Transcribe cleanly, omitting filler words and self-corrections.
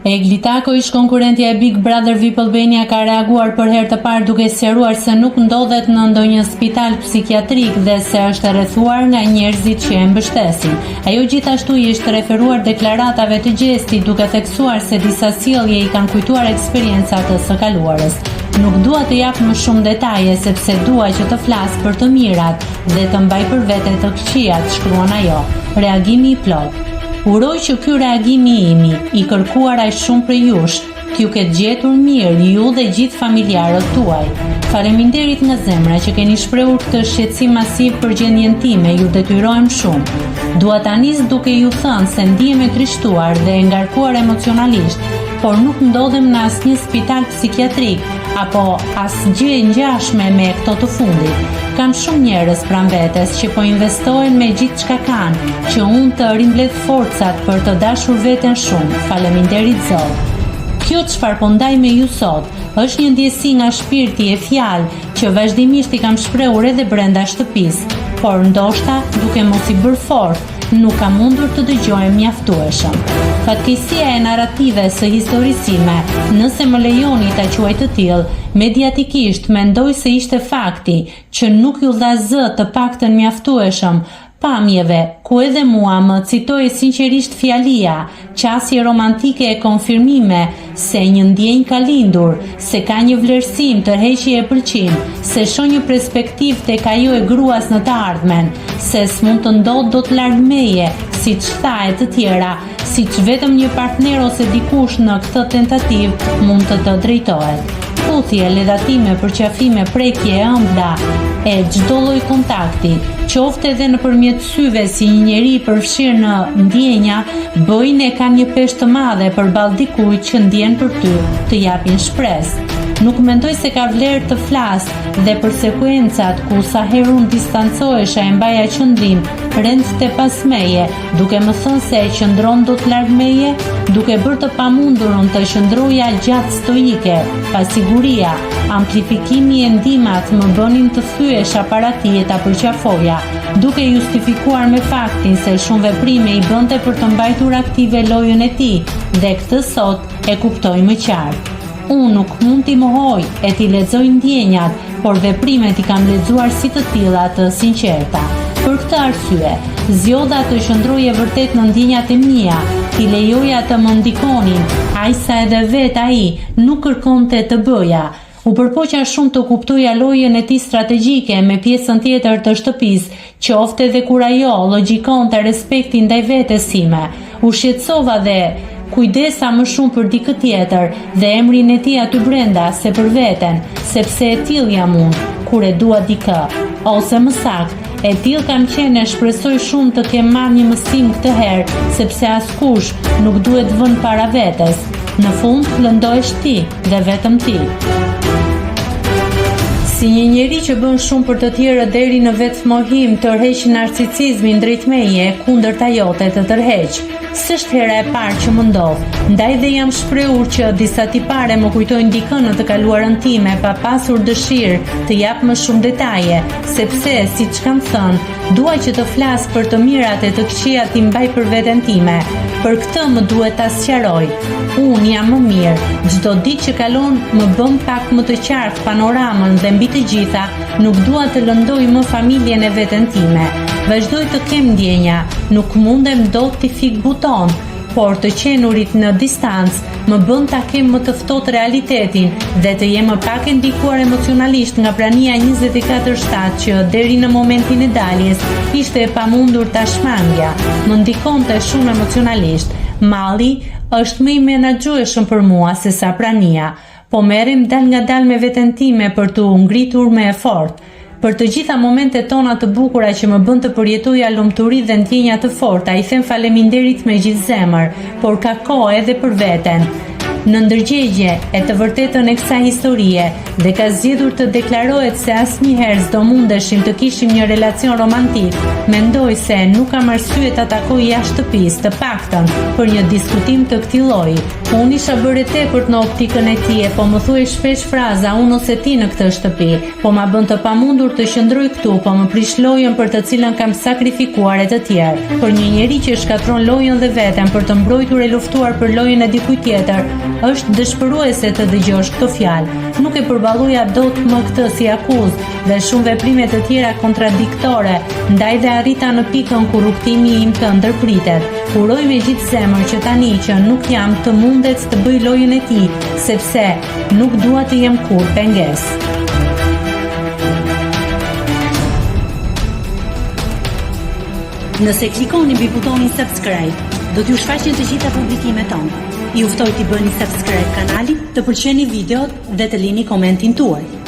Eglitako, ish konkurrentja e Big Brother VIP Albania, ka reaguar për herë të parë duke sqaruar se nuk ndodhet në ndonjë spital psikiatrik dhe se është e rrethuar nga njerëzit që e mbështesin. Ajo gjithashtu i është referuar deklaratave të Gjesti duke theksuar se disa sjellje i kanë kujtuar eksperiencat të së kaluarës. Nuk dua të jap më shumë detaje sepse dua që të flas për të mirat dhe të mbaj për vete të këqijat, shkruan ajo. Reagimi i plot. Uroj që ky reagimi imi i kërkuar aq shumë për jush, t'ju ketë gjetur mirë ju dhe gjithë familjarët tuaj. Faleminderit nga zemra që keni shprehur këtë shqetësim masiv për gjendjen time, ju detyrojmë shumë. Dua ta nis duke ju thënë se ndihem e trishtuar dhe e ngarkuar emocionalisht, por nuk ndodhem në asnjë spital psikiatrik apo asgjë e ngjashme me këto të fundit. Kam shumë njerëz pranë vetes që po investojnë me gjithë çka kanë, që unë të rimbledh forcat për të dashur veten shumë. Faleminderit Zot. Kjo çfarë po ndaj me ju sot është një ndjesi nga shpirti e fjalë që vazhdimisht i kam shprehur edhe brenda shtëpisë, por ndoshta duke mos i bërë fort, nuk kam mundur të dëgjoj mjaftueshëm. Fatkeqësia e narratives së historisë ime, nëse më lejoni ta quaj të tillë, mediatikisht mendoj se ishte fakti që nuk ju dha zë të paktën mjaftueshëm pamjeve, ku edhe mua më citoi sinqerisht fjalia, qasje romantike e konfirmime se një ndjenjë ka lindur, se ka një vlerësim, tërheqje e pëlqim, se shoh një perspektivë tek ajo e gruas në të ardhmen, se s'mund të ndodh dot larg meje, siç tha e të tjera, siç vetëm një partner ose dikush në këtë tentativë mund të drejtohet. Puthje, ledhatime, përqafime, prekje e ëmbla e çdo lloj kontakti, qoftë edhe nëpërmjet syve si një njeri i përfshirë në ndjenja, bëjnë e kanë një peshë të madhe përballë dikujt që ndjen për ty, të japin shpresë. Nuk mendoj se ka vlerë të flas dhe për sekuencat ku sa herë unë distancohesha e mbaja qëndrim rend te pas meje, duke më thënë se e qëndron dot larg meje, duke bërë të pamundurën të qëndroja gjatë stoike, pasiguria, amplifikimi e ndimat më bënin të thyesha para tij e ta përqafoja, duke justifikuar me faktin se shumë veprime i bënte për të mbajtur aktive lojën e tij, dhe këtë sot e kuptoj më qartë. Unë nuk mund t'i mohoj e t'i lexoj ndjenjat, por veprimet i kam lexuar si të tilla të sinqerta. Për këtë arsye, zgjodha të qëndroje vërtet në ndjenjat e mia, t'i lejoja të më ndikonin, aq sa edhe vet ai nuk kërkonte të bëja. U përpoqja shumë të kuptoja lojën e tij strategjike me pjesën tjetër të shtëpisë, qoftë edhe kur ajo logjikonte respektin ndaj vetes sime. U shqetësova dhe kujdesa më shumë për dikë tjetër dhe emrin e tij aty brenda se për veten, sepse e tillë jam unë kur e dua dikë, ose më saktë, e tillë kam qenë e shpresoj shumë të kem marrë një mësim këtë herë, sepse askush nuk duhet vënë para vetes. Në fund lëndohesh ti dhe vetëm ti. Si një njeri që bën shumë për të tjerët deri në vetmohim, tërheq narcisizmin drejt meje, kundërta jote të tërheq. S'është hera e parë që më ndodh, ndaj dhe jam shprehur që disa tipare më kujtojnë dikën në të kaluarën time pa pasur dëshirë të jap më shumë detaje, sepse, siç kam thënë, dua që të flas për të mirat e të këqijat i mbaj për veten time. Për këtë më duhet ta sqaroj. Unë jam më mirë, çdo ditë që kalon më bën pak më të qartë panoramën dhe mbi të gjitha, nuk dua të lëndoj më familjen e veten time. Vazhdoj të kem ndjenja, nuk mundem dot t'i fik buton, por të qenurit në distancë më bën ta kem më të ftohtë realitetin dhe të jem më pak e ndikuar emocionalisht nga prania 24/7 që deri në momentin e daljes ishte e pamundur ta shmangja. Më ndikonte shumë emocionalisht. Malli është më i menaxhueshëm për mua se sa prania, po merrem dal nga dal me veten time për t'u ngritur me efort. Për të gjitha momentet tona të bukura që më bën të përjetoja lumturi dhe ndjenja të forta, i them faleminderit me gjithë zemër, por ka kohë edhe për veten. në ndërgjegje e të vërtetën e kësaj historie dhe ka zgjedhur të deklarohet se asnjëherë s'do mundeshim të kishim një relacion romantik, mendoj se nuk kam arsye të takoj jashtë shtëpisë, të paktën për një diskutim të këtij lloji. Unë isha bërë tepër në optikën e tij, po më thuaj shpesh fraza unë ose ti në këtë shtëpi, po ma bën të pamundur të qëndroj këtu, po më prish lojën për të cilën kam sakrifikuar e të tjerë. Për një njeri që shkatron lojën dhe veten për të mbrojtur e luftuar për lojën e dikujt tjetër, është dëshpëruese të dëgjosh këto fjalë. Nuk e përballoja dot më këtë si akuzë dhe shumë veprime të tjera kontradiktore, ndaj dhe arrita në pikën ku rrugtimi im të ndërpritet. Uroj me gjithë zemër që tani që nuk jam të mundet të bëj lojën e tij, sepse nuk dua të jem kur pengesë. Nëse klikoni mbi butonin subscribe, do t'ju shfaqen të gjitha publikimet tonë. Ju ftoj t'i bëni subscribe kanalit, të pëlqeni videot dhe të lini komentin tuaj.